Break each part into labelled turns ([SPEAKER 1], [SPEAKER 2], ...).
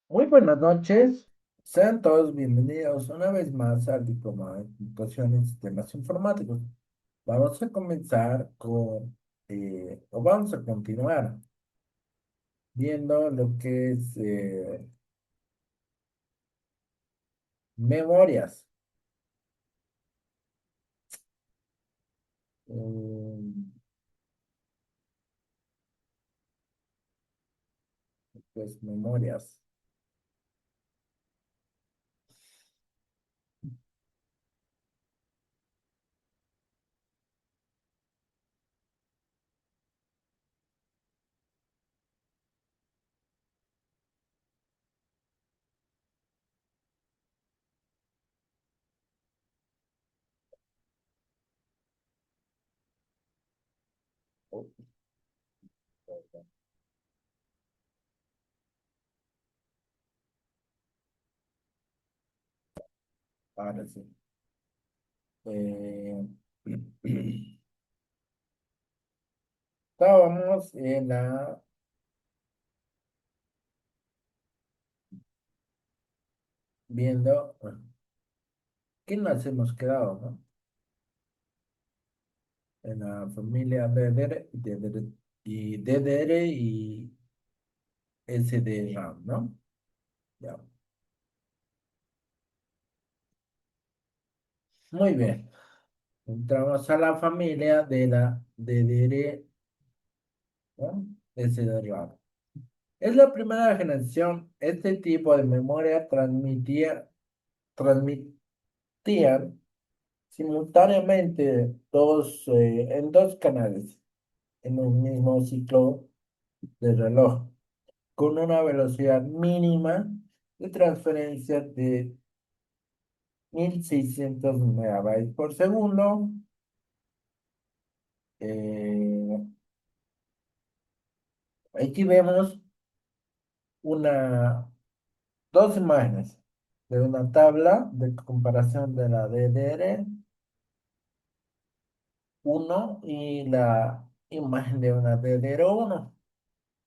[SPEAKER 1] Muy buenas noches, sean todos bienvenidos una vez más al Diplomado de Computación en Sistemas Informáticos. Vamos a comenzar o vamos a continuar viendo lo que es memorias. Mm, pues memorias. Oh, ahora sí. Eh, Estábamos viendo qué nos hemos quedado, ¿no? En la familia DDR y SDRAM, ¿no? Ya. Muy bien. Entramos a la familia de la DDR, ¿no? SDRAM. Es la primera generación. Este tipo de memoria transmitían simultáneamente en dos canales en un mismo ciclo de reloj, con una velocidad mínima de transferencia de 1600 megabytes por segundo. Eh, Aquí vemos una, dos imágenes de una tabla de comparación de la DDR1 y la imagen de una DDR1.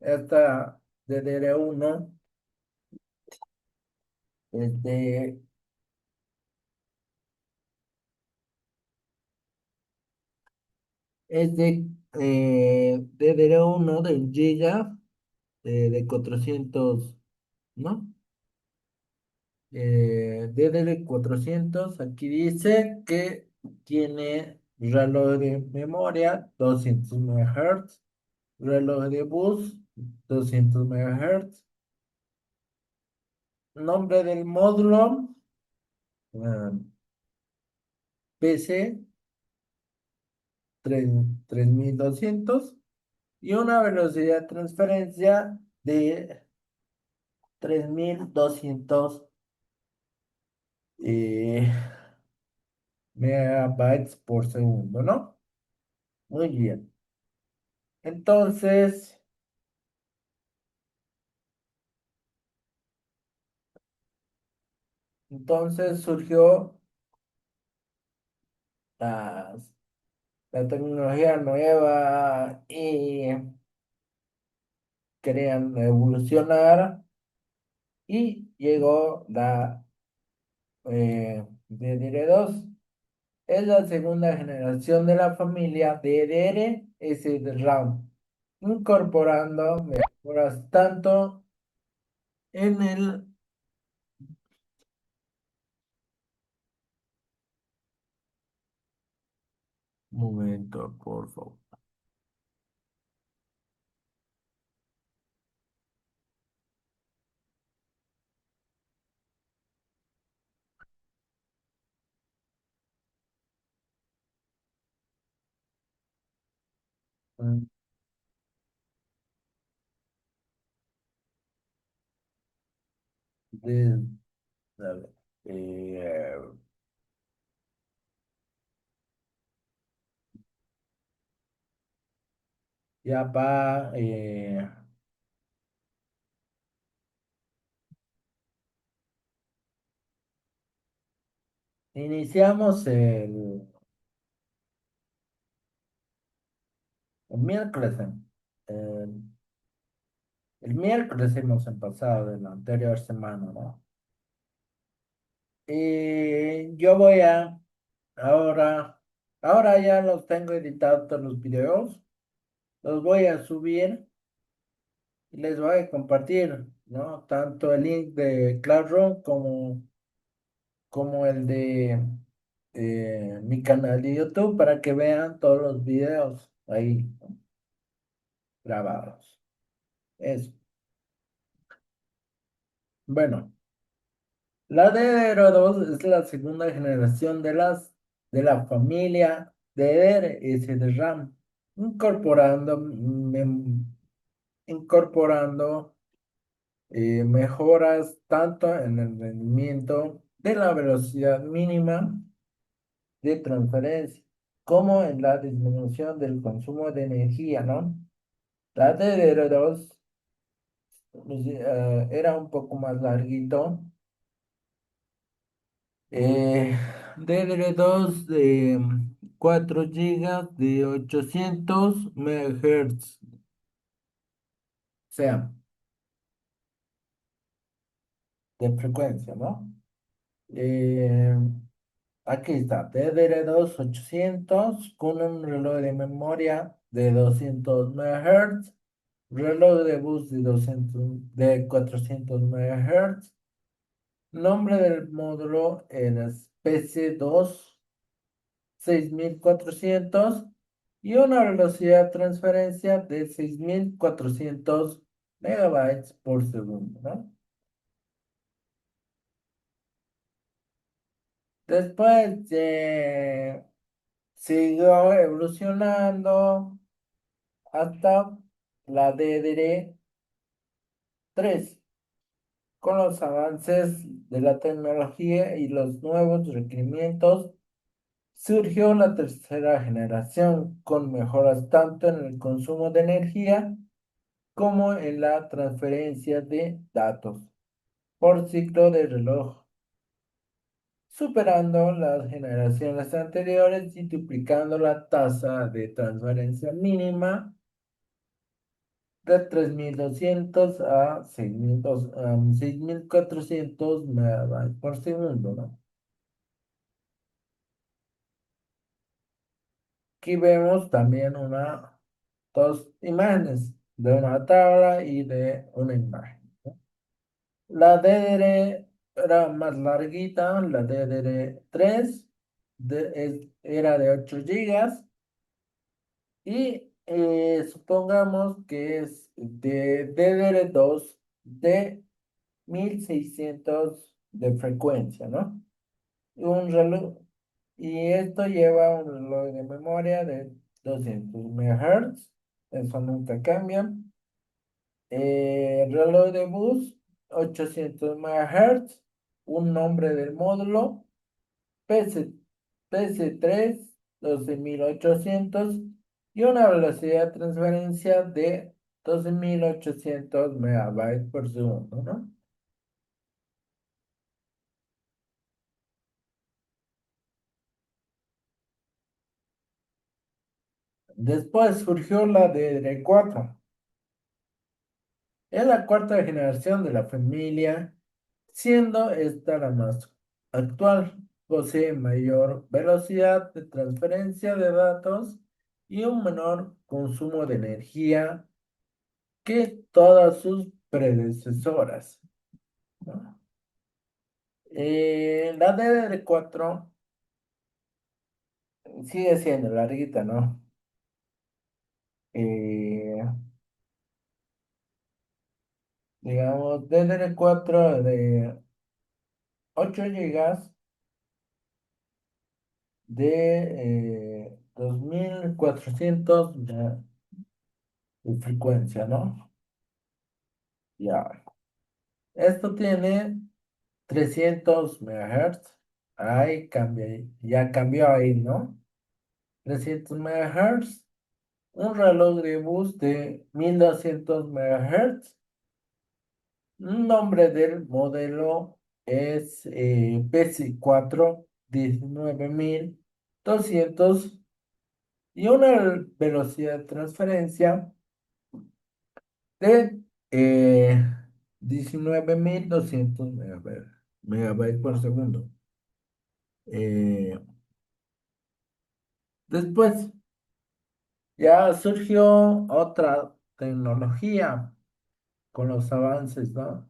[SPEAKER 1] Esta DDR1 es de, es de DDR1 de 1 giga de 400, ¿no? DDR400, aquí dice que tiene reloj de memoria 200 MHz, reloj de bus 200 MHz, nombre del módulo ah, PC 3 3200 y una velocidad de transferencia de 3200 eh, megabytes por segundo, ¿no? Muy bien. Entonces, surgió las- la tecnología nueva y querían evolucionar y llegó la DDR2. Es la segunda generación de la familia DDR-SDRAM, incorporando mejoras tanto en el momento, por favor. Mm, de- a ver, eh, ya va. Iniciamos el miércoles. El miércoles hemos pasado de la anterior semana, ¿no? Y yo voy a, ahora, ahora ya los tengo editados todos los videos, los voy a subir y les voy a compartir, ¿no? Tanto el link de Classroom como el de mi canal de YouTube para que vean todos los videos ahí, ¿no? Grabados. Eso. Bueno, la DDR2 es la segunda generación de la familia DDR de RAM, incorporando, incorporando mejoras tanto en el rendimiento de la velocidad mínima de transferencia como en la disminución del consumo de energía, ¿no? La DDR2 era un poco más larguito. Eh, DDR2 de 4 gigas de 800 MHz. O sea, de frecuencia, ¿no? Eh, Aquí está, DDR2 800 con un reloj de memoria de 200 MHz, reloj de bus de 400 MHz, nombre del módulo en PC2 6400 y una velocidad de transferencia de 6400 megabytes por segundo, ¿no? Después siguió evolucionando hasta la DDR3. Con los avances de la tecnología y los nuevos requerimientos, surgió la tercera generación con mejoras tanto en el consumo de energía como en la transferencia de datos por ciclo de reloj, superando las generaciones anteriores y duplicando la tasa de transferencia mínima de 3200 a 6400 megabytes por segundo, ¿no? Aquí vemos también dos imágenes de una tabla y de una imagen. La DDR era más larguita, la DDR3 era de 8 gigas y supongamos que es de DDR2 de 1600 de frecuencia, ¿no? Un reloj, y esto lleva un reloj de memoria de 200 MHz, eso nunca cambia. Reloj de bus, 800 MHz, un nombre del módulo, PC, PC3, 12800 y una velocidad de transferencia de 12800 megabytes por segundo, ¿no? Después surgió la DDR4. Es la cuarta generación de la familia, siendo esta la más actual. Posee mayor velocidad de transferencia de datos y un menor consumo de energía que todas sus predecesoras, ¿no? La DDR4 sigue siendo larguita, ¿no? Eh, digamos, DDR4 de 8 gigas de 2400 de frecuencia, ¿no? Ya. Esto tiene 300 MHz. Ahí cambia, ya cambió ahí, ¿no? 300 MHz. Un reloj de bus de 1200 MHz. Un nombre del modelo es PC4 19200 y una velocidad de transferencia de eh, 19.200 megabytes por segundo. Eh, Después ya surgió otra tecnología con los avances, ¿no?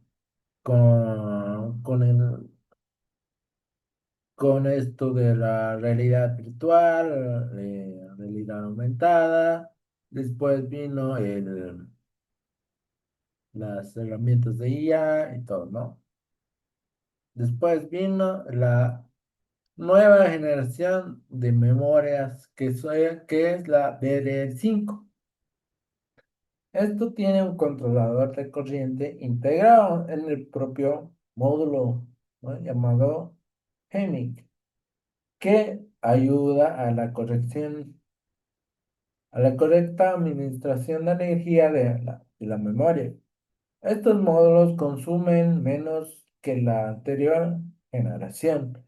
[SPEAKER 1] Con esto de la realidad virtual, realidad aumentada. Después vino las herramientas de IA y todo, ¿no? Después vino la nueva generación de memorias que es la DDR5. Esto tiene un controlador de corriente integrado en el propio módulo, ¿no? Llamado HEMIC, que ayuda a la correcta administración de energía de la memoria. Estos módulos consumen menos que la anterior generación,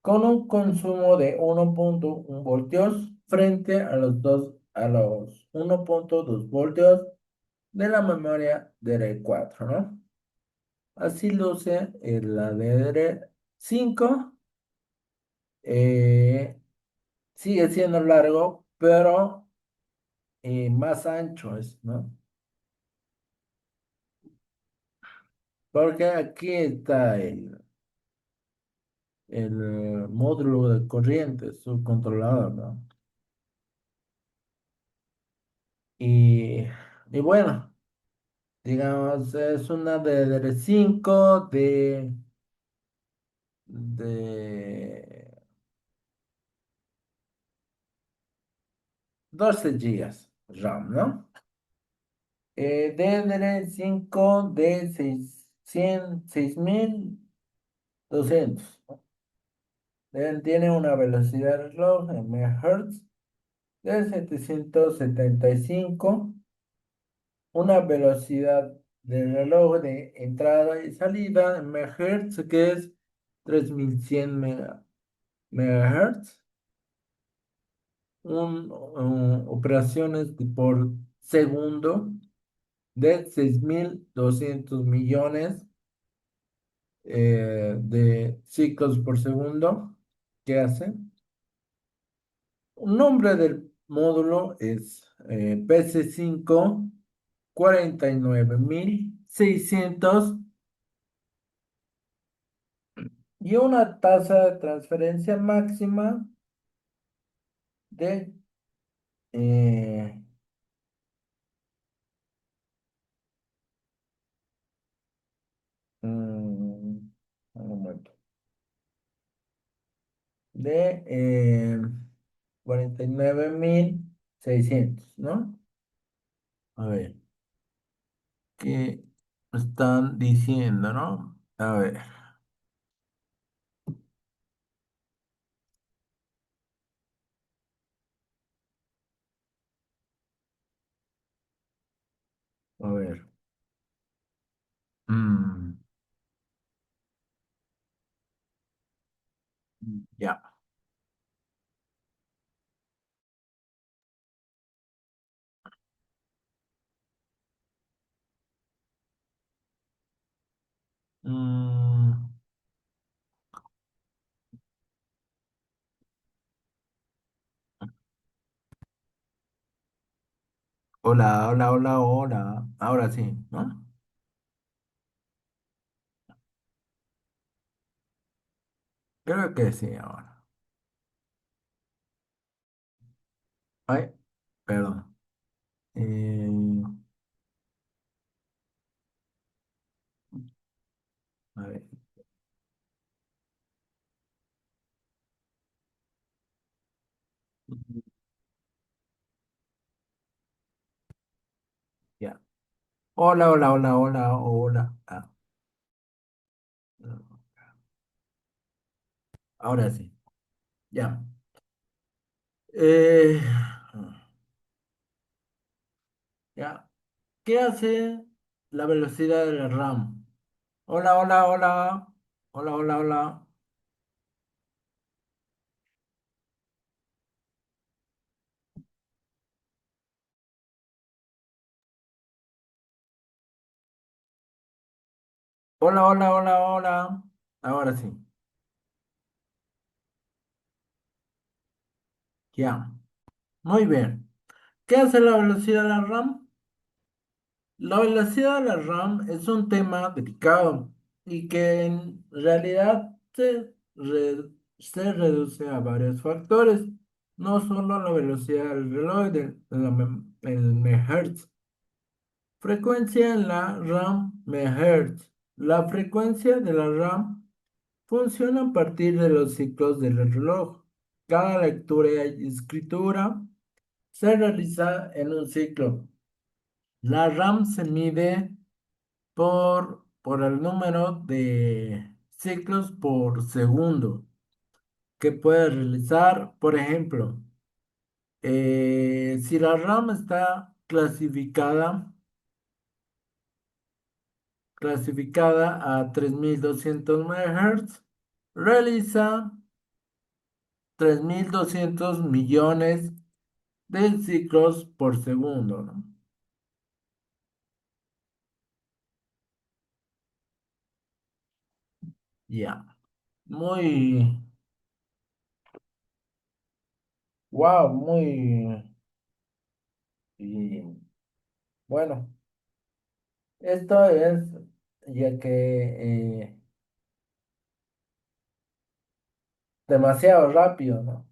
[SPEAKER 1] con un consumo de 1.1 voltios frente a los 1.2 voltios de la memoria DDR4, ¿no? Así luce la DDR5, sigue siendo largo, pero más ancho es, ¿no? Porque aquí está el módulo de corriente, su controlador, ¿no? Y, y bueno, digamos, es una DDR5 de 12 gigas RAM, ¿no? DDR5 de 6200. Tiene una velocidad de reloj en megahertz de 775, una velocidad de reloj de entrada y salida en megahertz que es 3100 megahertz, operaciones por segundo de 6200 millones de ciclos por segundo que hace. Un nombre del módulo es PC5 49600 y una tasa de transferencia máxima de eh, un momento, de 49.600, ¿no? A ver, ¿qué están diciendo, no? A ver, a ver. Mm, ya. Mm, hola, hola, hola, hola. Ahora sí, ¿no? Creo que sí, ahora. Ay, perdón. Eh, a ver, ya. Hola, hola, hola, hola, hola. Ahora sí, ya. Eh, ya. ¿Qué hace la velocidad del RAM? Hola, hola, hola. Hola, hola, hola. Hola, hola, hola, hola. Ahora sí, ya. Muy bien. ¿Qué hace la velocidad de la RAM? La velocidad de la RAM es un tema delicado y que en realidad se reduce a varios factores, no solo la velocidad del reloj, el megahertz. Frecuencia en la RAM megahertz. La frecuencia de la RAM funciona a partir de los ciclos del reloj. Cada lectura y escritura se realiza en un ciclo. La RAM se mide por el número de ciclos por segundo que puede realizar. Por ejemplo, si la RAM está clasificada a 3200 MHz, realiza 3200 millones de ciclos por segundo, ¿no? Ya. Muy, wow, muy, y, bueno, esto es ya que demasiado rápido, ¿no?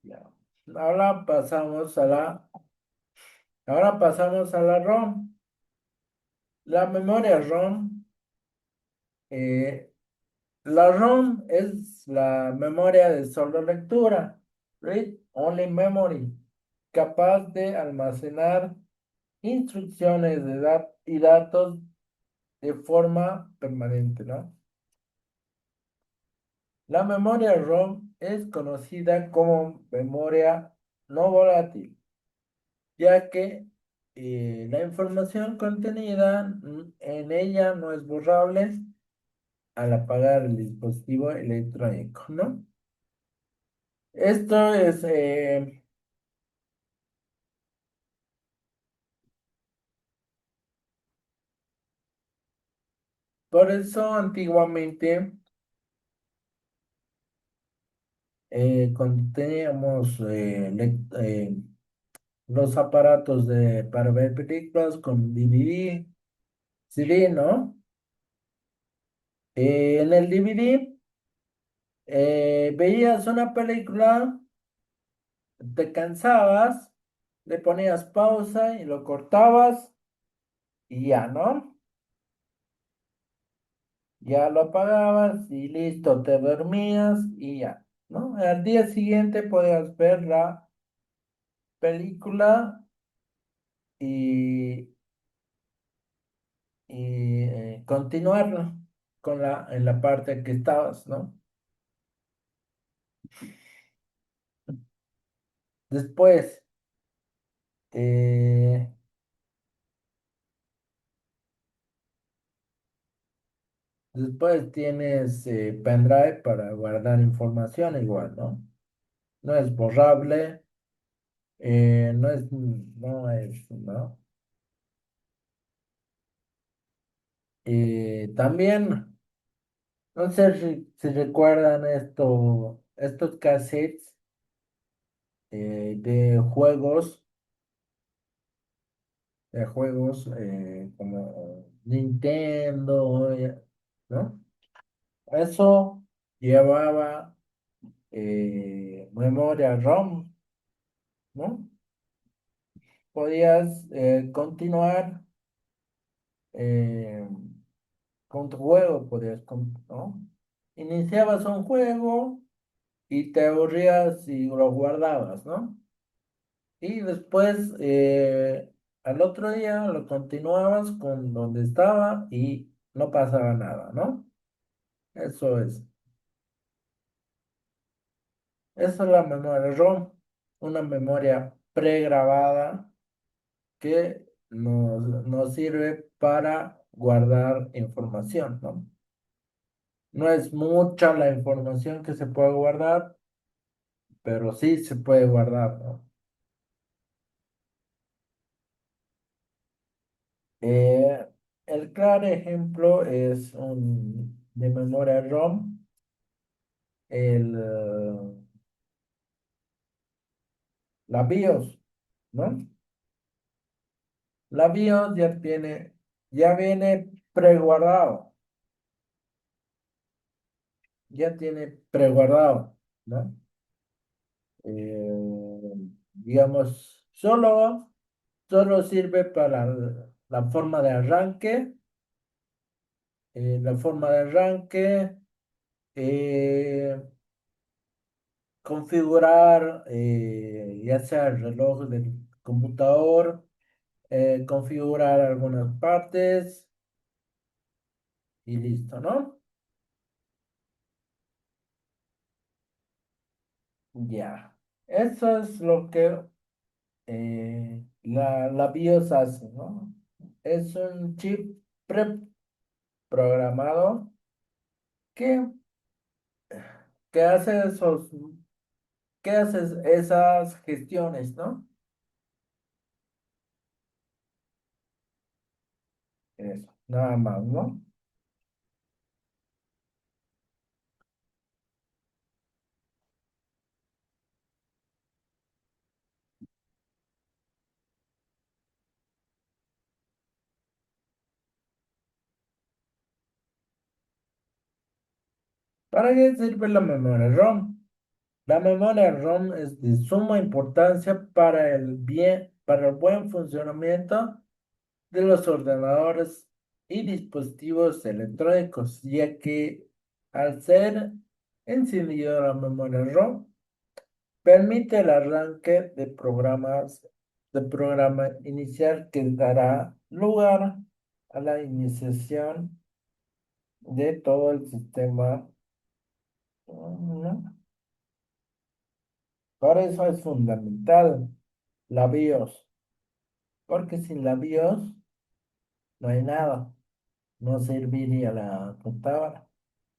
[SPEAKER 1] Ya. Ahora pasamos a la ROM. La memoria ROM, eh, la ROM es la memoria de solo lectura, Read Only Memory, capaz de almacenar instrucciones y datos de forma permanente, ¿no? La memoria ROM es conocida como memoria no volátil, ya que la información contenida en ella no es borrable al apagar el dispositivo electrónico, ¿no? Esto es, por eso antiguamente, cuando teníamos los aparatos para ver películas con DVD, CD, ¿no? En el DVD veías una película, te cansabas, le ponías pausa y lo cortabas y ya, ¿no? Ya lo apagabas y listo, te dormías y ya, ¿no? Al día siguiente podías ver la película y, continuarla en la parte que estabas, ¿no? Después, eh, después tienes pendrive para guardar información igual, ¿no? No es borrable, ¿no? También, no sé si recuerdan estos cassettes de juegos como Nintendo, ¿no? Eso llevaba memoria ROM, ¿no? Podías continuar eh, con tu juego, ¿no? Iniciabas un juego y te aburrías y lo guardabas, ¿no? Y después, al otro día, lo continuabas con donde estaba y no pasaba nada, ¿no? Eso es. Esa es la memoria ROM, una memoria pregrabada que nos sirve para guardar información, ¿no? No es mucha la información que se puede guardar, pero sí se puede guardar, ¿no? Eh, el claro ejemplo es de memoria ROM, la BIOS, ¿no? La BIOS ya viene preguardado, ya tiene preguardado, ¿no? Digamos, solo sirve para la forma de arranque, la forma de arranque, eh, configurar ya sea el reloj del computador, configurar algunas partes y listo, ¿no? Ya. Eso es lo que la BIOS hace, ¿no? Es un chip preprogramado que, que hace que hace esas gestiones, ¿no? Eso, nada más, ¿no? ¿Para qué sirve la memoria ROM? La memoria ROM es de suma importancia para el buen funcionamiento de los ordenadores y dispositivos electrónicos, ya que al ser encendido la memoria ROM, permite el arranque de programa inicial que dará lugar a la iniciación de todo el sistema, ¿no? Por eso es fundamental la BIOS, porque sin la BIOS no hay nada, no serviría la computadora,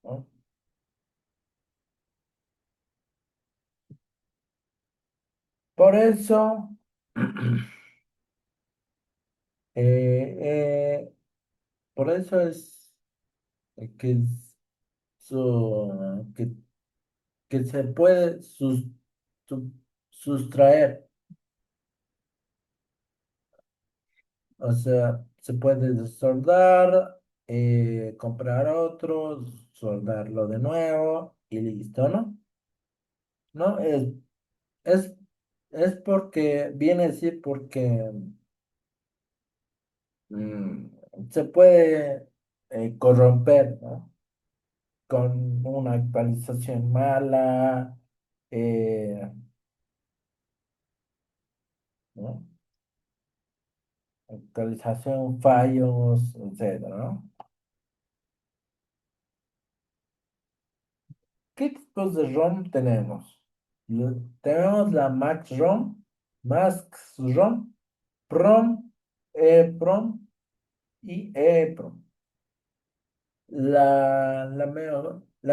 [SPEAKER 1] ¿no? Por eso, eh, eh, por eso es que, que, que se puede su- sustraer, o sea, se puede soldar, comprar otro, soldarlo de nuevo y listo, ¿no? No, es, es porque, viene así porque se puede corromper, ¿no? Con una actualización mala, eh, ¿no? Actualización, fallos, etcétera, ¿no? ¿Qué tipos de ROM tenemos? Tenemos la Max ROM, Max ROM, PROM, EEPROM y EEPROM. La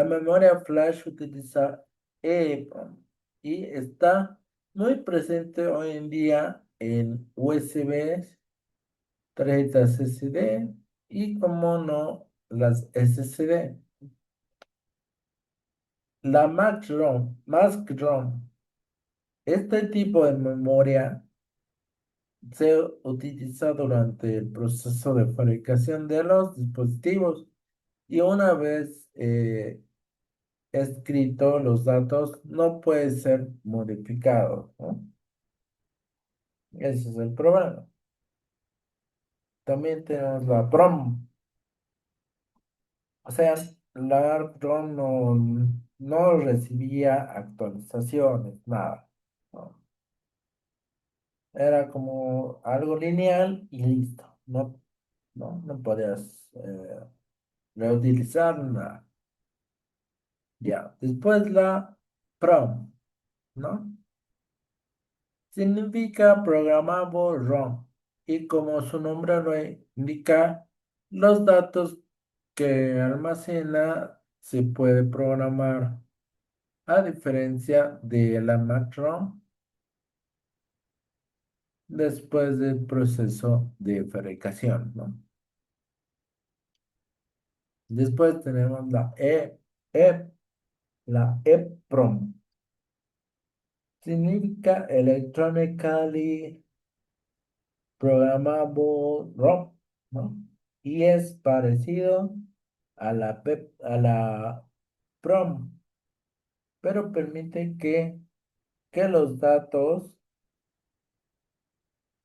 [SPEAKER 1] memoria flash utiliza EEPROM y está muy presente hoy en día en USB, tarjetas SD y, como no, las SSD. La Max ROM, este tipo de memoria se utiliza durante el proceso de fabricación de los dispositivos y una vez escrito los datos no puede ser modificado, ¿no? Ese es el problema. También tenemos la PROM, o sea, la ROM no recibía actualizaciones, nada, ¿no? Era como algo lineal y listo, no podías reutilizar nada. Ya, después la PROM, ¿no? Significa Programmable ROM y, como su nombre lo indica, los datos que almacena se puede programar. a diferencia de la MAC-ROM después del proceso de fabricación, ¿no? Después tenemos la EPROM. Significa Electronically Programmable ROM, ¿no? Y es parecido a la PROM, pero permite que los datos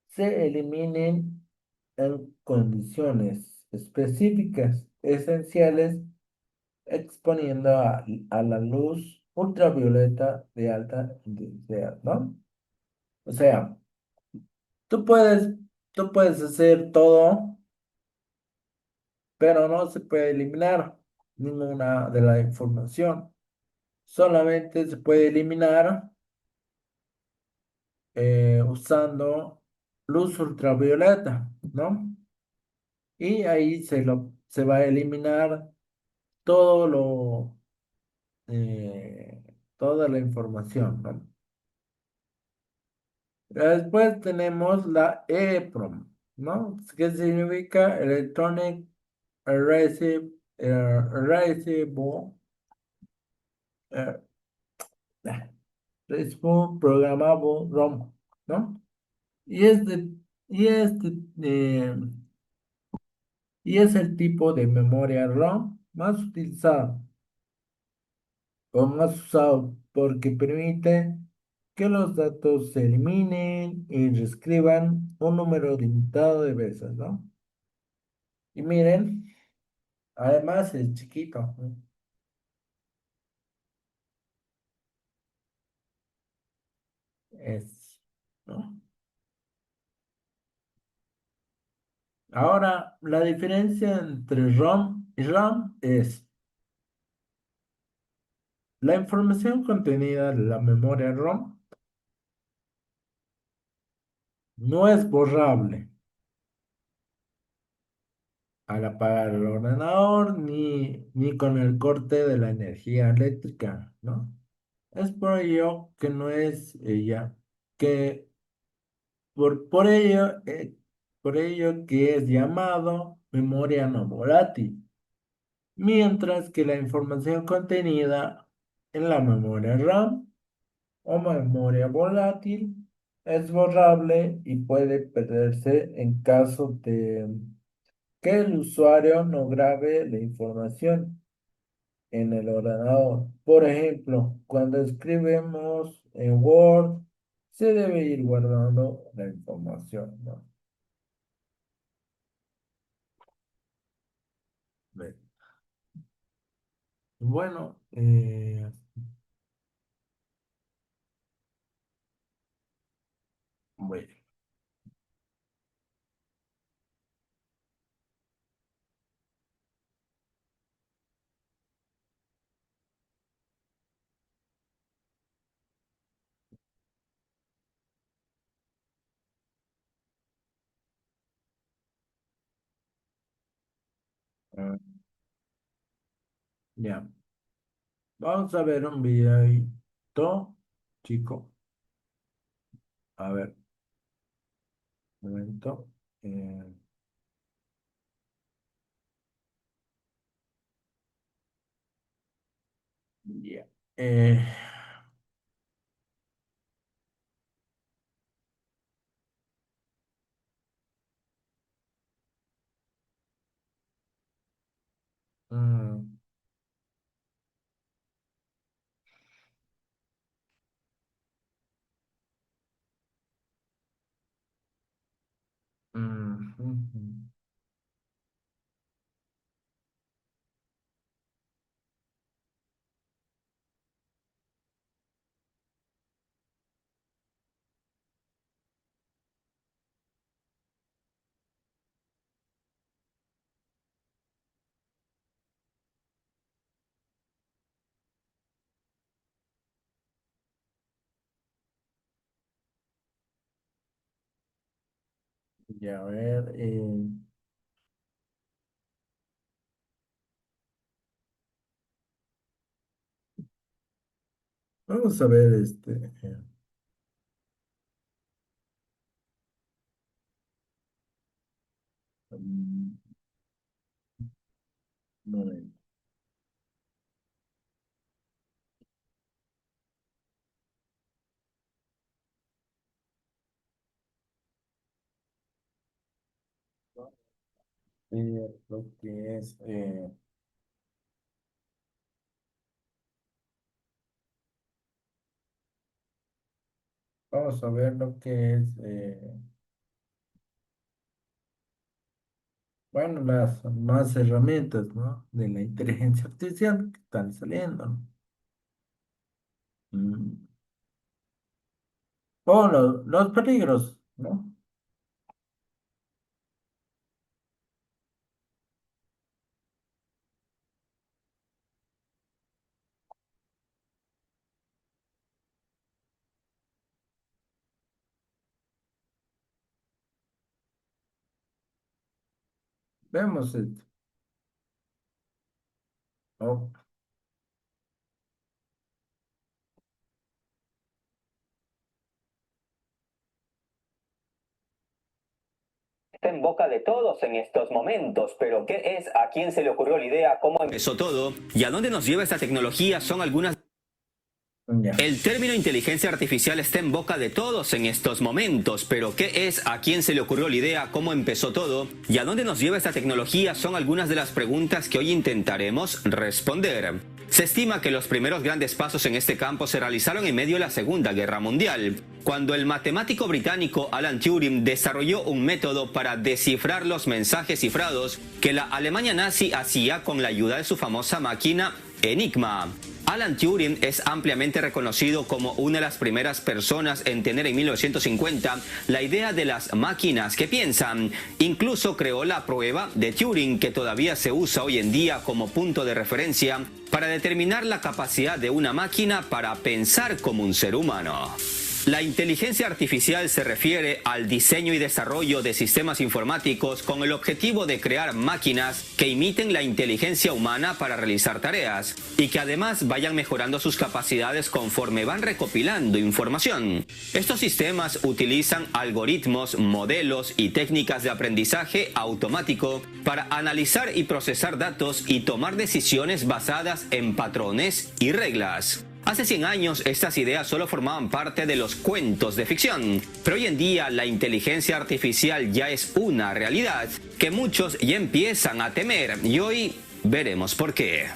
[SPEAKER 1] se eliminen en condiciones específicas, esenciales, exponiendo a la luz ultravioleta de alta intensidad, ¿no? O sea, tú puedes, tú puedes hacer todo, pero no se puede eliminar ninguna de la información. Solamente se puede eliminar usando luz ultravioleta, ¿no? Y ahí se va a eliminar todo toda la información, ¿no? Después tenemos la EEPROM, ¿no? ¿Qué significa Electronic Erasable eh, Response Programmable ROM, ¿no? Y es de, y es de- y es el tipo de memoria ROM más utilizado o más usado porque permite que los datos se eliminen y reescriban un número limitado de veces, ¿no? Y miren, además es chiquito, ¿no? ¿No? Ahora, la diferencia entre ROM y RAM es la información contenida en la memoria ROM no es borrable al apagar el ordenador ni con el corte de la energía eléctrica, ¿no? Es por ello que no es ella, que por ello que es llamado memoria no volátil, mientras que la información contenida en la memoria RAM o memoria volátil es borrable y puede perderse en caso de que el usuario no grabe la información en el ordenador. Por ejemplo, cuando escribimos en Word, se debe ir guardando la información, ¿no? Ve. Bueno, bueno, ah, ya. Vamos a ver un videito, chico. A ver, un momento. eh, ya. Eh, mm, mm. Ya, a ver. Vamos a ver un momento. Lo que es, vamos a ver lo que es, bueno, las más herramientas, ¿no? De la inteligencia artificial que están saliendo, ¿no? Mm. O los peligros, ¿no? Vemos esto. Oh,
[SPEAKER 2] Está en boca de todos en estos momentos, pero ¿qué es? ¿A quién se le ocurrió la idea? ¿Cómo empezó todo? ¿Y a dónde nos lleva esta tecnología? Son algunas...
[SPEAKER 1] ya.
[SPEAKER 2] El término inteligencia artificial está en boca de todos en estos momentos, pero ¿qué es? ¿A quién se le ocurrió la idea? ¿Cómo empezó todo? ¿Y a dónde nos lleva esta tecnología? Son algunas de las preguntas que hoy intentaremos responder. Se estima que los primeros grandes pasos en este campo se realizaron en medio de la Segunda Guerra Mundial, cuando el matemático británico Alan Turing desarrolló un método para descifrar los mensajes cifrados que la Alemania nazi hacía con la ayuda de su famosa máquina Enigma. Alan Turing es ampliamente reconocido como una de las primeras personas en tener en 1950 la idea de las máquinas que piensan. Incluso creó la prueba de Turing, que todavía se usa hoy en día como punto de referencia para determinar la capacidad de una máquina para pensar como un ser humano. La inteligencia artificial se refiere al diseño y desarrollo de sistemas informáticos con el objetivo de crear máquinas que imiten la inteligencia humana para realizar tareas y que además vayan mejorando sus capacidades conforme van recopilando información. Estos sistemas utilizan algoritmos, modelos y técnicas de aprendizaje automático para analizar y procesar datos y tomar decisiones basadas en patrones y reglas. Hace 100 años estas ideas solo formaban parte de los cuentos de ficción, pero hoy en día la inteligencia artificial ya es una realidad que muchos ya empiezan a temer, y hoy veremos por qué.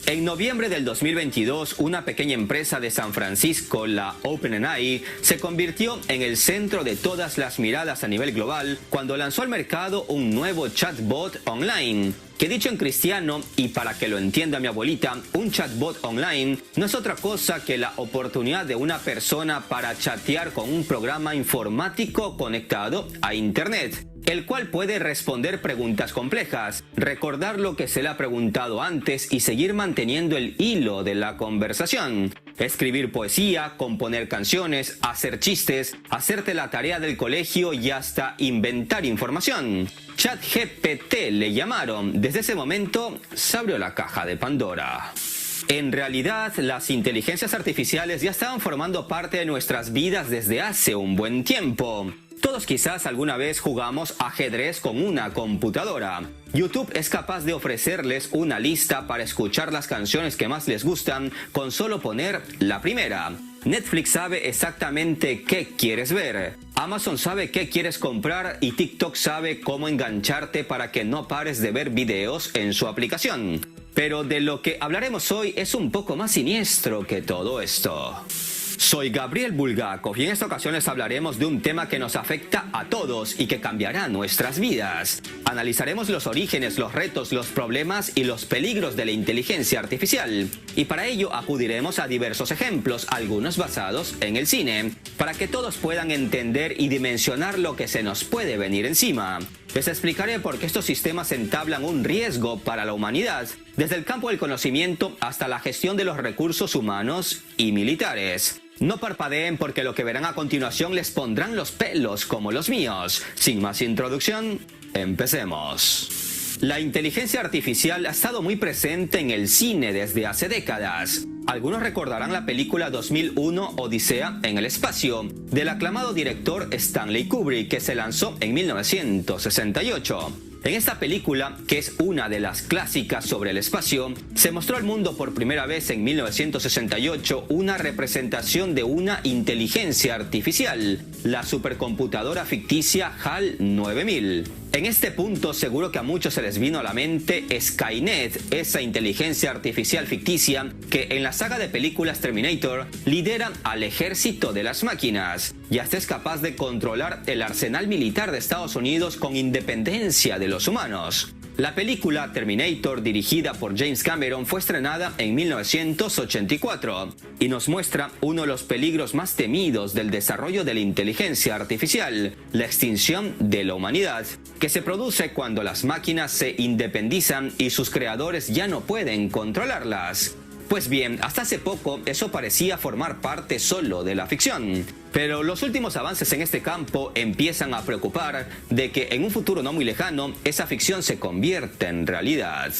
[SPEAKER 2] En noviembre del 2022, una pequeña empresa de San Francisco, la OpenAI, se convirtió en el centro de todas las miradas a nivel global cuando lanzó al mercado un nuevo chatbot online, que dicho en cristiano, y para que lo entienda mi abuelita, un chatbot online no es otra cosa que la oportunidad de una persona para chatear con un programa informático conectado a Internet, el cual puede responder preguntas complejas, recordar lo que se le ha preguntado antes y seguir manteniendo el hilo de la conversación. Escribir poesía, componer canciones, hacer chistes, hacerte la tarea del colegio y hasta inventar información. ChatGPT le llamaron. Desde ese momento se abrió la caja de Pandora. En realidad, las inteligencias artificiales ya estaban formando parte de nuestras vidas desde hace un buen tiempo. Todos quizás alguna vez jugamos ajedrez con una computadora. YouTube es capaz de ofrecerles una lista para escuchar las canciones que más les gustan con solo poner la primera. Netflix sabe exactamente qué quieres ver. Amazon sabe qué quieres comprar y TikTok sabe cómo engancharte para que no pares de ver videos en su aplicación. Pero de lo que hablaremos hoy es un poco más siniestro que todo esto. Soy Gabriel Bulgakov y en esta ocasión les hablaremos de un tema que nos afecta a todos y que cambiará nuestras vidas. Analizaremos los orígenes, los retos, los problemas y los peligros de la inteligencia artificial. Y para ello acudiremos a diversos ejemplos, algunos basados en el cine, para que todos puedan entender y dimensionar lo que se nos puede venir encima. Les explicaré por qué estos sistemas entablan un riesgo para la humanidad, desde el campo del conocimiento hasta la gestión de los recursos humanos y militares. No parpadeen porque lo que verán a continuación les pondrán los pelos como los míos. Sin más introducción, empecemos. La inteligencia artificial ha estado muy presente en el cine desde hace décadas. Algunos recordarán la película 2001 Odisea en el espacio, del aclamado director Stanley Kubrick, que se lanzó en 1968. En esta película, que es una de las clásicas sobre el espacio, se mostró al mundo por primera vez en 1968 una representación de una inteligencia artificial, la supercomputadora ficticia HAL 9000. En este punto seguro que a muchos se les vino a la mente Skynet, esa inteligencia artificial ficticia que en la saga de películas Terminator lidera al ejército de las máquinas y hasta es capaz de controlar el arsenal militar de Estados Unidos con independencia de los humanos. La película Terminator, dirigida por James Cameron, fue estrenada en 1984 y nos muestra uno de los peligros más temidos del desarrollo de la inteligencia artificial, la extinción de la humanidad, que se produce cuando las máquinas se independizan y sus creadores ya no pueden controlarlas. Pues bien, hasta hace poco eso parecía formar parte solo de la ficción. Pero los últimos avances en este campo empiezan a preocupar de que en un futuro no muy lejano esa ficción se convierta en realidad.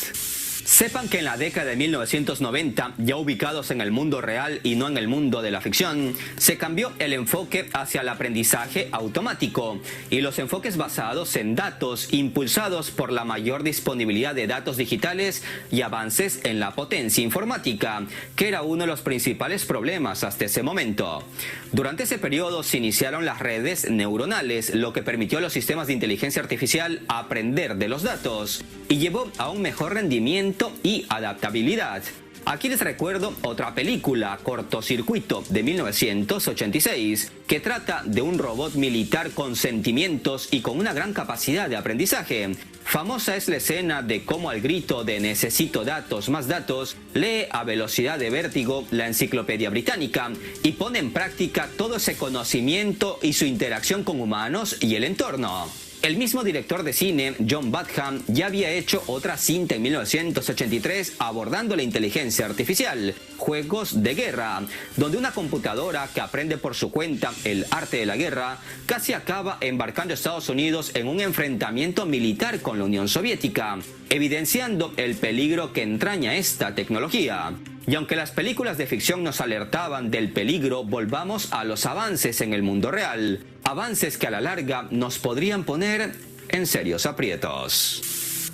[SPEAKER 2] Sepan que en la década de 1990, ya ubicados en el mundo real y no en el mundo de la ficción, se cambió el enfoque hacia el aprendizaje automático y los enfoques basados en datos impulsados por la mayor disponibilidad de datos digitales y avances en la potencia informática, que era uno de los principales problemas hasta ese momento. Durante ese periodo se iniciaron las redes neuronales, lo que permitió a los sistemas de inteligencia artificial aprender de los datos y llevó a un mejor rendimiento y adaptabilidad. Aquí les recuerdo otra película, Cortocircuito, de 1986, que trata de un robot militar con sentimientos y con una gran capacidad de aprendizaje. Famosa es la escena de cómo al grito de necesito datos más datos, lee a velocidad de vértigo la enciclopedia británica y pone en práctica todo ese conocimiento y su interacción con humanos y el entorno. El mismo director de cine, John Badham, ya había hecho otra cinta en 1983 abordando la inteligencia artificial, Juegos de Guerra, donde una computadora que aprende por su cuenta el arte de la guerra casi acaba embarcando a Estados Unidos en un enfrentamiento militar con la Unión Soviética, evidenciando el peligro que entraña esta tecnología. Y aunque las películas de ficción nos alertaban del peligro, volvamos a los avances en el mundo real. Avances que a la larga nos podrían poner en serios aprietos.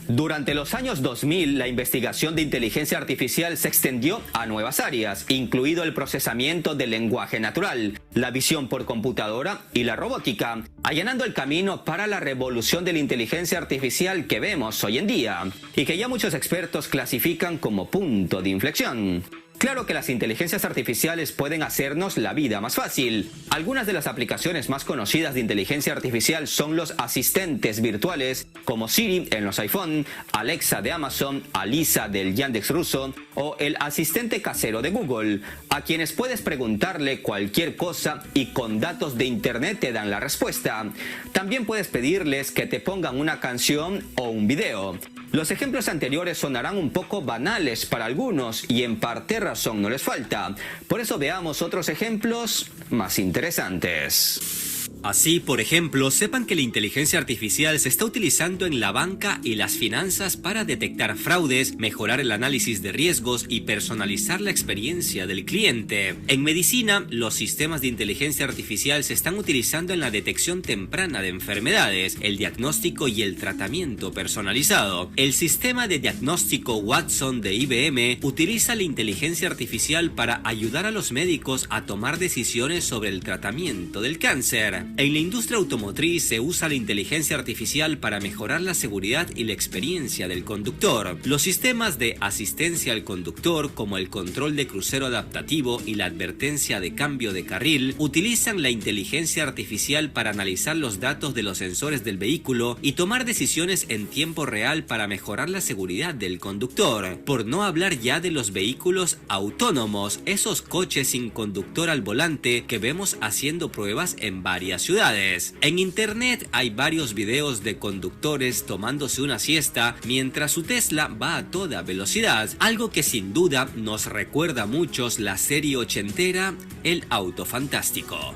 [SPEAKER 2] Durante los años 2000, la investigación de inteligencia artificial se extendió a nuevas áreas, incluido el procesamiento del lenguaje natural, la visión por computadora y la robótica, allanando el camino para la revolución de la inteligencia artificial que vemos hoy en día, y que ya muchos expertos clasifican como punto de inflexión. Claro que las inteligencias artificiales pueden hacernos la vida más fácil. Algunas de las aplicaciones más conocidas de inteligencia artificial son los asistentes virtuales como Siri en los iPhone, Alexa de Amazon, Alisa del Yandex ruso o el asistente casero de Google, a quienes puedes preguntarle cualquier cosa y con datos de internet te dan la respuesta. También puedes pedirles que te pongan una canción o un video. Los ejemplos anteriores sonarán un poco banales para algunos y en parte razón no les falta. Por eso veamos otros ejemplos más interesantes.
[SPEAKER 3] Así, por ejemplo, sepan que la inteligencia artificial se está utilizando en la banca y las finanzas para detectar fraudes, mejorar el análisis de riesgos y personalizar la experiencia del cliente. En medicina, los sistemas de inteligencia artificial se están utilizando en la detección temprana de enfermedades, el diagnóstico y el tratamiento personalizado. El sistema de diagnóstico Watson de IBM utiliza la inteligencia artificial para ayudar a los médicos a tomar decisiones sobre el tratamiento del cáncer. En la industria automotriz se usa la inteligencia artificial para mejorar la seguridad y la experiencia del conductor. Los sistemas de asistencia al conductor, como el control de crucero adaptativo y la advertencia de cambio de carril, utilizan la inteligencia artificial para analizar los datos de los sensores del vehículo y tomar decisiones en tiempo real para mejorar la seguridad del conductor. Por no hablar ya de los vehículos autónomos, esos coches sin conductor al volante que vemos haciendo pruebas en varias ciudades. En internet hay varios videos de conductores tomándose una siesta mientras su Tesla va a toda velocidad, algo que sin duda nos recuerda a muchos la serie ochentera El Auto Fantástico.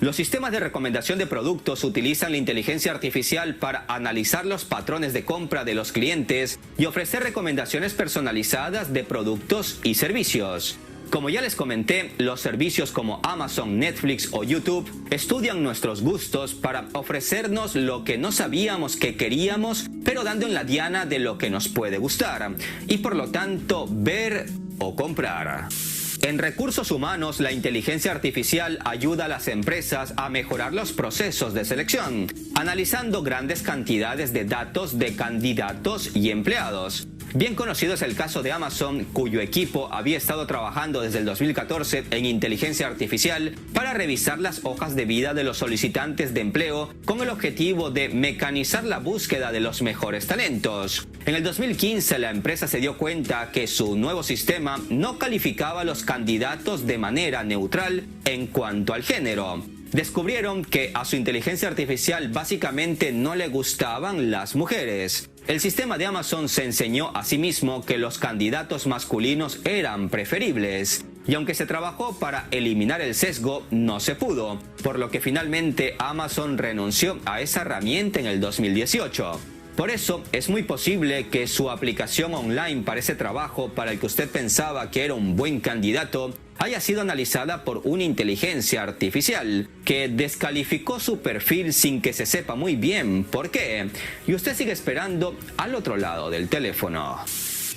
[SPEAKER 2] Los sistemas de recomendación de productos utilizan la inteligencia artificial para analizar los patrones de compra de los clientes y ofrecer recomendaciones personalizadas de productos y servicios. Como ya les comenté, los servicios como Amazon, Netflix o YouTube estudian nuestros gustos para ofrecernos lo que no sabíamos que queríamos, pero dando en la diana de lo que nos puede gustar, y por lo tanto ver o comprar. En recursos humanos, la inteligencia artificial ayuda a las empresas a mejorar los procesos de selección, analizando grandes cantidades de datos de candidatos y empleados. Bien conocido es el caso de Amazon, cuyo equipo había estado trabajando desde el 2014 en inteligencia artificial para revisar las hojas de vida de los solicitantes de empleo con el objetivo de mecanizar la búsqueda de los mejores talentos. En el 2015, la empresa se dio cuenta que su nuevo sistema no calificaba a los candidatos de manera neutral en cuanto al género. Descubrieron que a su inteligencia artificial básicamente no le gustaban las mujeres. El sistema de Amazon se enseñó a sí mismo que los candidatos masculinos eran preferibles. Y aunque se trabajó para eliminar el sesgo, no se pudo, por lo que finalmente Amazon renunció a esa herramienta en el 2018. Por eso, es muy posible que su aplicación online para ese trabajo para el que usted pensaba que era un buen candidato haya sido analizada por una inteligencia artificial que descalificó su perfil sin que se sepa muy bien por qué. Y usted sigue esperando al otro lado del teléfono.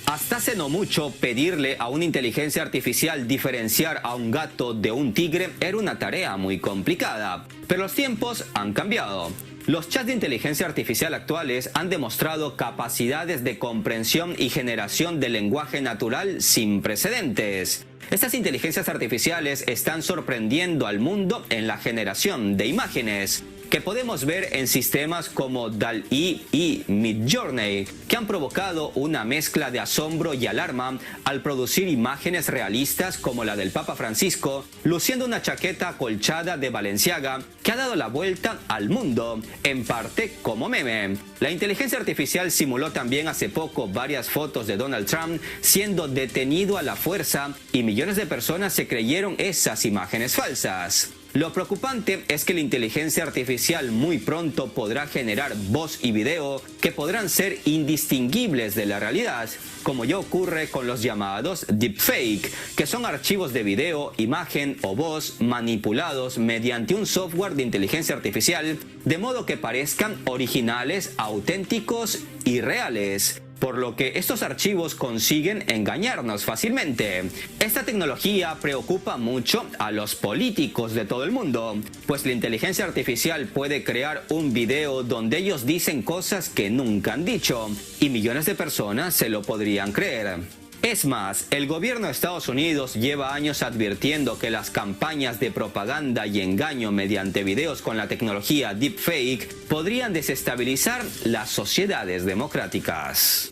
[SPEAKER 2] Hasta hace no mucho, pedirle a una inteligencia artificial diferenciar a un gato de un tigre era una tarea muy complicada. Pero los tiempos han cambiado. Los chats de inteligencia artificial actuales han demostrado capacidades de comprensión y generación de lenguaje natural sin precedentes. Estas inteligencias artificiales están sorprendiendo al mundo en la generación de imágenes, que podemos ver en sistemas como DALL-E y Midjourney, que han provocado una mezcla de asombro y alarma al producir imágenes realistas como la del Papa Francisco, luciendo una chaqueta acolchada de Balenciaga, que ha dado la vuelta al mundo, en parte como meme. La inteligencia artificial simuló también hace poco varias fotos de Donald Trump siendo detenido a la fuerza, y millones de personas se creyeron esas imágenes falsas. Lo preocupante es que la inteligencia artificial muy pronto podrá generar voz y video que podrán ser indistinguibles de la realidad, como ya ocurre con los llamados deepfake, que son archivos de video, imagen o voz manipulados mediante un software de inteligencia artificial, de modo que parezcan originales, auténticos y reales. Por lo que estos archivos consiguen engañarnos fácilmente. Esta tecnología preocupa mucho a los políticos de todo el mundo, pues la inteligencia artificial puede crear un video donde ellos dicen cosas que nunca han dicho, y millones de personas se lo podrían creer. Es más, el gobierno de Estados Unidos lleva años advirtiendo que las campañas de propaganda y engaño mediante videos con la tecnología deepfake podrían desestabilizar las sociedades democráticas.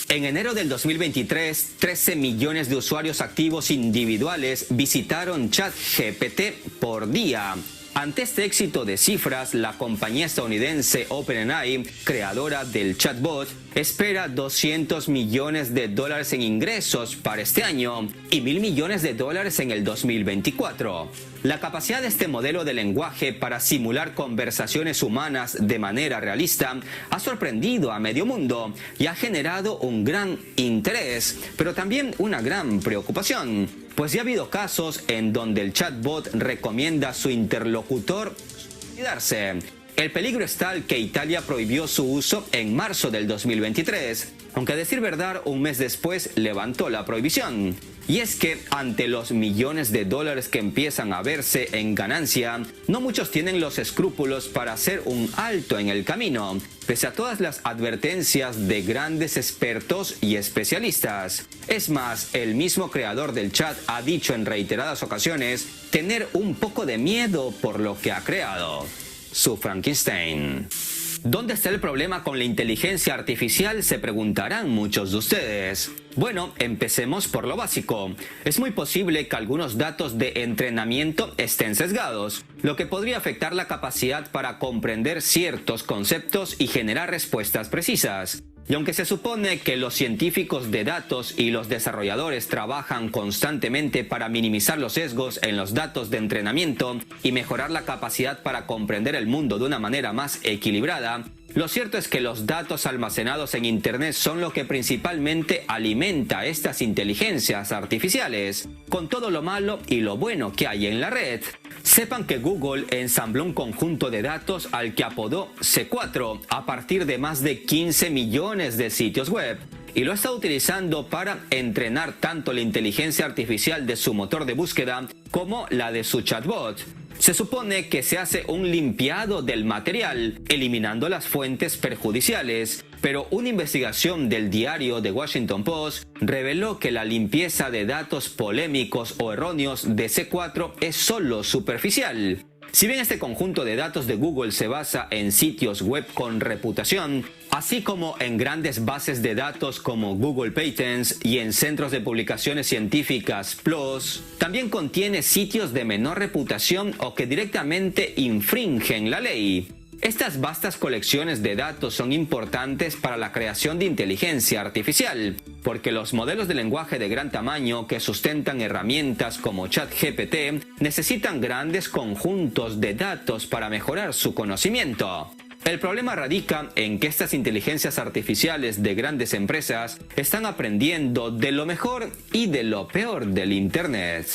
[SPEAKER 2] En enero del 2023, 13 millones de usuarios activos individuales visitaron ChatGPT por día. Ante este éxito de cifras, la compañía estadounidense OpenAI, creadora del chatbot, espera $200 millones en ingresos para este año y $1.000 millones en el 2024. La capacidad de este modelo de lenguaje para simular conversaciones humanas de manera realista ha sorprendido a medio mundo y ha generado un gran interés, pero también una gran preocupación, pues ya ha habido casos en donde el chatbot recomienda a su interlocutor cuidarse. El peligro es tal que Italia prohibió su uso en marzo del 2023, aunque a decir verdad, un mes después levantó la prohibición. Y es que ante los millones de dólares que empiezan a verse en ganancia, no muchos tienen los escrúpulos para hacer un alto en el camino, pese a todas las advertencias de grandes expertos y especialistas. Es más, el mismo creador del chat ha dicho en reiteradas ocasiones tener un poco de miedo por lo que ha creado. Su Frankenstein. ¿Dónde está el problema con la inteligencia artificial?, se preguntarán muchos de ustedes. Bueno, empecemos por lo básico. Es muy posible que algunos datos de entrenamiento estén sesgados, lo que podría afectar la capacidad para comprender ciertos conceptos y generar respuestas precisas. Y aunque se supone que los científicos de datos y los desarrolladores trabajan constantemente para minimizar los sesgos en los datos de entrenamiento y mejorar la capacidad para comprender el mundo de una manera más equilibrada, lo cierto es que los datos almacenados en Internet son lo que principalmente alimenta estas inteligencias artificiales, con todo lo malo y lo bueno que hay en la red. Sepan que Google ensambló un conjunto de datos al que apodó C4 a partir de más de 15 millones de sitios web y lo está utilizando para entrenar tanto la inteligencia artificial de su motor de búsqueda como la de su chatbot. Se supone que se hace un limpiado del material, eliminando las fuentes perjudiciales, pero una investigación del diario The Washington Post reveló que la limpieza de datos polémicos o erróneos de C4 es solo superficial. Si bien este conjunto de datos de Google se basa en sitios web con reputación, así como en grandes bases de datos como Google Patents y en centros de publicaciones científicas PLOS, también contiene sitios de menor reputación o que directamente infringen la ley. Estas vastas colecciones de datos son importantes para la creación de inteligencia artificial, porque los modelos de lenguaje de gran tamaño que sustentan herramientas como ChatGPT necesitan grandes conjuntos de datos para mejorar su conocimiento. El problema radica en que estas inteligencias artificiales de grandes empresas están aprendiendo de lo mejor y de lo peor del Internet.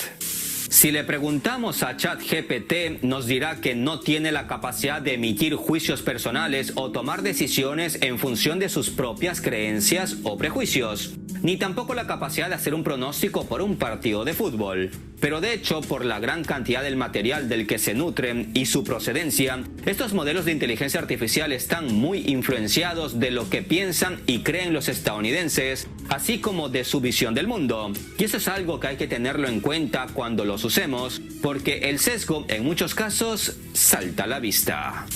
[SPEAKER 2] Si le preguntamos a ChatGPT, nos dirá que no tiene la capacidad de emitir juicios personales o tomar decisiones en función de sus propias creencias o prejuicios, ni tampoco la capacidad de hacer un pronóstico por un partido de fútbol. Pero de hecho, por la gran cantidad del material del que se nutren y su procedencia, estos modelos de inteligencia artificial están muy influenciados de lo que piensan y creen los estadounidenses, así como de su visión del mundo. Y eso es algo que hay que tenerlo en cuenta cuando los usemos, porque el sesgo en muchos casos salta a la vista.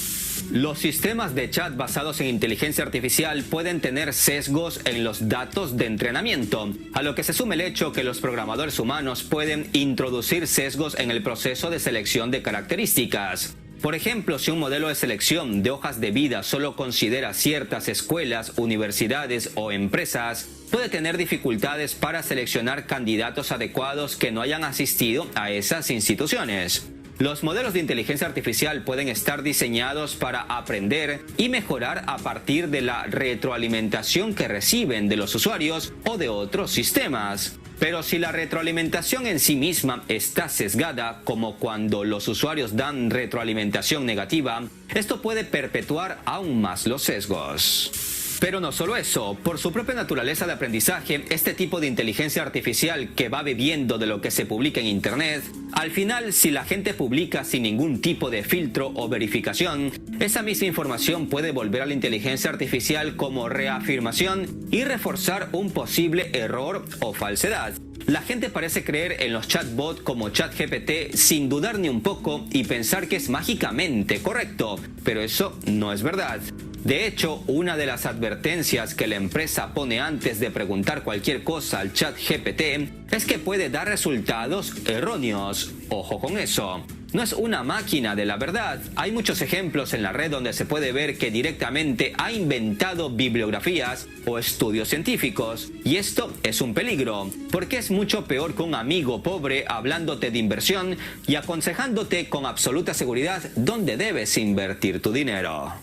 [SPEAKER 2] Los sistemas de chat basados en inteligencia artificial pueden tener sesgos en los datos de entrenamiento, a lo que se suma el hecho que los programadores humanos pueden introducir sesgos en el proceso de selección de características. Por ejemplo, si un modelo de selección de hojas de vida solo considera ciertas escuelas, universidades o empresas, puede tener dificultades para seleccionar candidatos adecuados que no hayan asistido a esas instituciones. Los modelos de inteligencia artificial pueden estar diseñados para aprender y mejorar a partir de la retroalimentación que reciben de los usuarios o de otros sistemas. Pero si la retroalimentación en sí misma está sesgada, como cuando los usuarios dan retroalimentación negativa, esto puede perpetuar aún más los sesgos. Pero no solo eso, por su propia naturaleza de aprendizaje, este tipo de inteligencia artificial que va bebiendo de lo que se publica en Internet, al final, si la gente publica sin ningún tipo de filtro o verificación, esa misma información puede volver a la inteligencia artificial como reafirmación y reforzar un posible error o falsedad. La gente parece creer en los chatbots como ChatGPT sin dudar ni un poco y pensar que es mágicamente correcto, pero eso no es verdad. De hecho, una de las advertencias que la empresa pone antes de preguntar cualquier cosa al ChatGPT es que puede dar resultados erróneos. Ojo con eso. No es una máquina de la verdad. Hay muchos ejemplos en la red donde se puede ver que directamente ha inventado bibliografías o estudios científicos. Y esto es un peligro, porque es mucho peor que un amigo pobre hablándote de inversión y aconsejándote con absoluta seguridad dónde debes invertir tu dinero.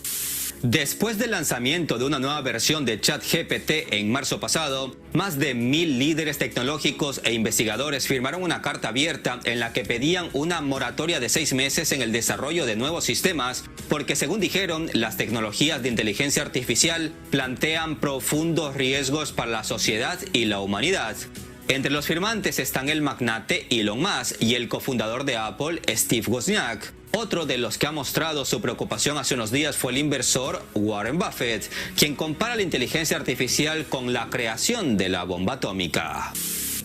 [SPEAKER 2] Después del lanzamiento de una nueva versión de ChatGPT en marzo pasado, más de 1000 líderes tecnológicos e investigadores firmaron una carta abierta en la que pedían una moratoria de 6 meses en el desarrollo de nuevos sistemas, porque según dijeron, las tecnologías de inteligencia artificial plantean profundos riesgos para la sociedad y la humanidad. Entre los firmantes están el magnate Elon Musk y el cofundador de Apple, Steve Wozniak. Otro de los que ha mostrado su preocupación hace unos días fue el inversor Warren Buffett, quien compara la inteligencia artificial con la creación de la bomba atómica.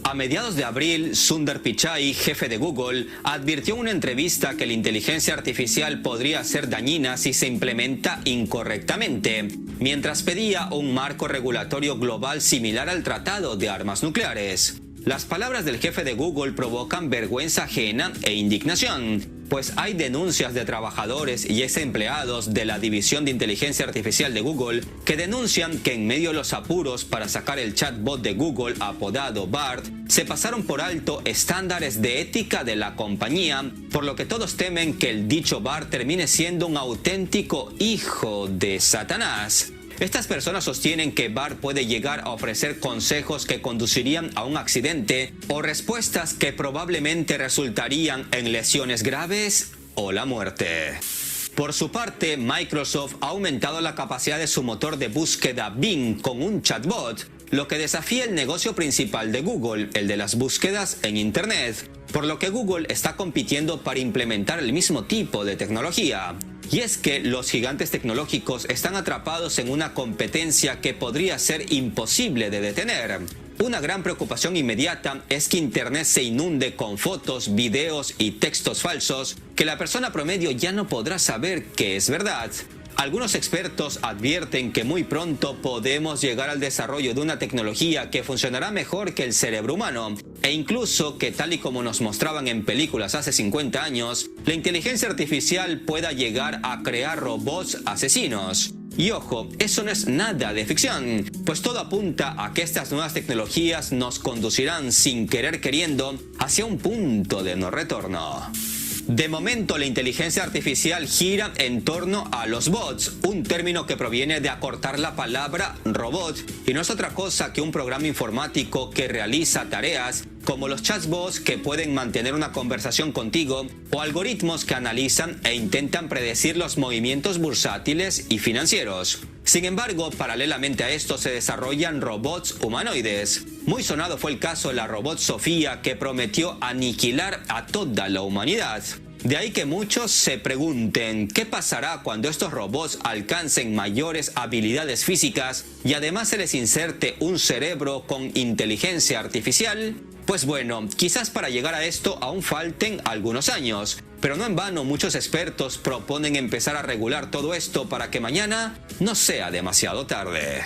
[SPEAKER 2] A mediados de abril, Sundar Pichai, jefe de Google, advirtió en una entrevista que la inteligencia artificial podría ser dañina si se implementa incorrectamente, mientras pedía un marco regulatorio global similar al Tratado de Armas Nucleares. Las palabras del jefe de Google provocan vergüenza ajena e indignación. pues hay denuncias de trabajadores y ex empleados de la División de Inteligencia Artificial de Google que denuncian que en medio de los apuros para sacar el chatbot de Google apodado BART, se pasaron por alto estándares de ética de la compañía, por lo que todos temen que el dicho BART termine siendo un auténtico hijo de Satanás. Estas personas sostienen que BART puede llegar a ofrecer consejos que conducirían a un accidente o respuestas que probablemente resultarían en lesiones graves o la muerte. Por su parte, Microsoft ha aumentado la capacidad de su motor de búsqueda Bing con un chatbot, lo que desafía el negocio principal de Google, el de las búsquedas en Internet, por lo que Google está compitiendo para implementar el mismo tipo de tecnología. Y es que los gigantes tecnológicos están atrapados en una competencia que podría ser imposible de detener. Una gran preocupación inmediata es que Internet se inunde con fotos, videos y textos falsos que la persona promedio ya no podrá saber que es verdad. Algunos expertos advierten que muy pronto podemos llegar al desarrollo de una tecnología que funcionará mejor que el cerebro humano, e incluso que, tal y como nos mostraban en películas hace 50 años, la inteligencia artificial pueda llegar a crear robots asesinos. Y ojo, eso no es nada de ficción, pues todo apunta a que estas nuevas tecnologías nos conducirán sin querer queriendo hacia un punto de no retorno. De momento, la inteligencia artificial gira en torno a los bots, un término que proviene de acortar la palabra robot y no es otra cosa que un programa informático que realiza tareas como los chatbots que pueden mantener una conversación contigo o algoritmos que analizan e intentan predecir los movimientos bursátiles y financieros. Sin embargo, paralelamente a esto se desarrollan robots humanoides. Muy sonado fue el caso de la robot Sofía, que prometió aniquilar a toda la humanidad. De ahí que muchos se pregunten qué pasará cuando estos robots alcancen mayores habilidades físicas y además se les inserte un cerebro con inteligencia artificial. Pues bueno, quizás para llegar a esto aún falten algunos años, pero no en vano muchos expertos proponen empezar a regular todo esto para que mañana no sea demasiado tarde.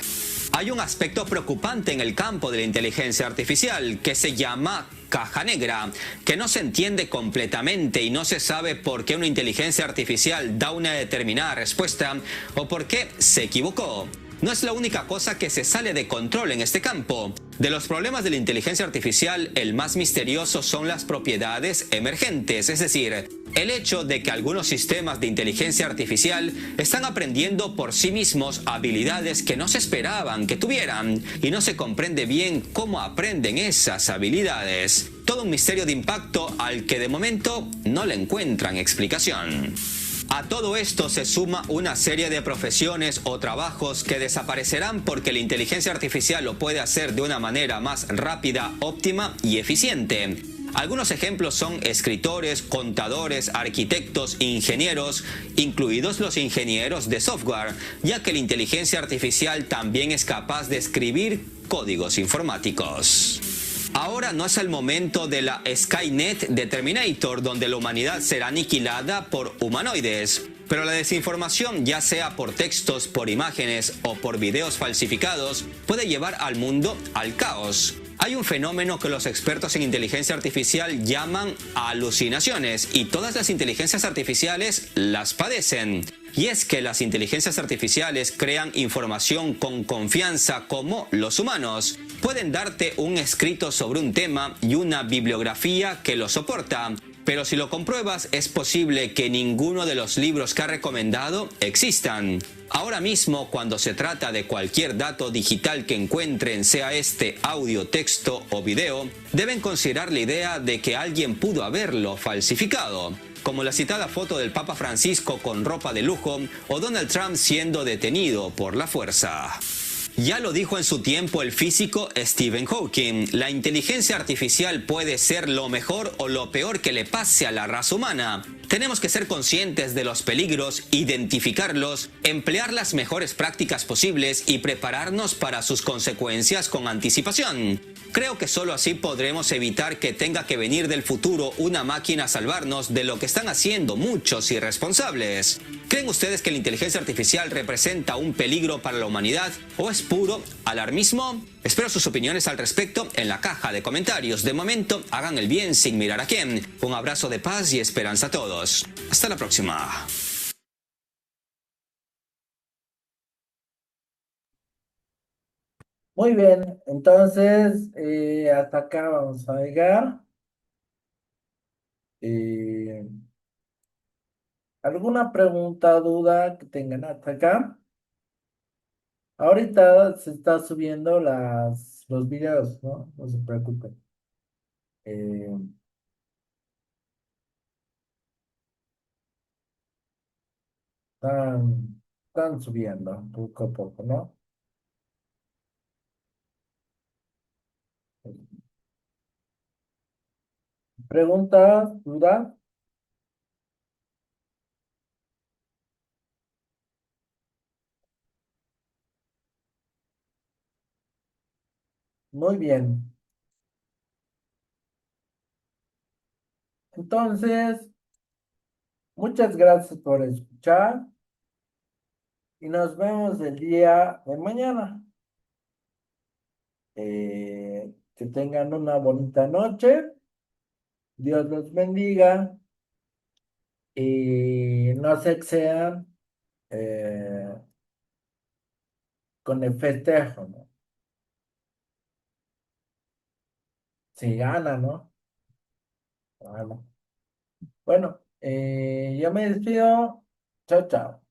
[SPEAKER 2] Hay un aspecto preocupante en el campo de la inteligencia artificial que se llama caja negra, que no se entiende completamente y no se sabe por qué una inteligencia artificial da una determinada respuesta o por qué se equivocó. No es la única cosa que se sale de control en este campo. De los problemas de la inteligencia artificial, el más misterioso son las propiedades emergentes, es decir, el hecho de que algunos sistemas de inteligencia artificial están aprendiendo por sí mismos habilidades que no se esperaban que tuvieran, y no se comprende bien cómo aprenden esas habilidades. Todo un misterio de impacto al que de momento no le encuentran explicación. A todo esto se suma una serie de profesiones o trabajos que desaparecerán porque la inteligencia artificial lo puede hacer de una manera más rápida, óptima y eficiente. Algunos ejemplos son escritores, contadores, arquitectos, ingenieros, incluidos los ingenieros de software, ya que la inteligencia artificial también es capaz de escribir códigos informáticos. Ahora no es el momento de la Skynet de Terminator, donde la humanidad será aniquilada por humanoides. Pero la desinformación, ya sea por textos, por imágenes o por videos falsificados, puede llevar al mundo al caos. Hay un fenómeno que los expertos en inteligencia artificial llaman alucinaciones, y todas las inteligencias artificiales las padecen. Y es que las inteligencias artificiales crean información con confianza como los humanos. Pueden darte un escrito sobre un tema y una bibliografía que lo soporta, pero si lo compruebas es posible que ninguno de los libros que ha recomendado existan. Ahora mismo, cuando se trata de cualquier dato digital que encuentren, sea este audio, texto o video, deben considerar la idea de que alguien pudo haberlo falsificado, como la citada foto del Papa Francisco con ropa de lujo o Donald Trump siendo detenido por la fuerza. Ya lo dijo en su tiempo el físico Stephen Hawking, la inteligencia artificial puede ser lo mejor o lo peor que le pase a la raza humana. Tenemos que ser conscientes de los peligros, identificarlos, emplear las mejores prácticas posibles y prepararnos para sus consecuencias con anticipación. Creo que solo así podremos evitar que tenga que venir del futuro una máquina a salvarnos de lo que están haciendo muchos irresponsables. ¿Creen ustedes que la inteligencia artificial representa un peligro para la humanidad o es puro alarmismo? Espero sus opiniones al respecto en la caja de comentarios. De momento, hagan el bien sin mirar a quién. Un abrazo de paz y esperanza a todos. Hasta la próxima.
[SPEAKER 1] Muy bien, entonces hasta acá vamos a llegar. Eh, ¿Alguna pregunta o duda que tengan hasta acá? Ahorita se está subiendo los videos, ¿no? No se preocupen. Eh, están, están subiendo poco a poco, ¿no? ¿Preguntas, dudas? Muy bien. Entonces, muchas gracias por escuchar y nos vemos el día de mañana. Que tengan una bonita noche. Dios los bendiga y no se excedan eh, con el festejo, ¿no? Si gana, ¿no? Bueno, yo me despido. Chao, chao.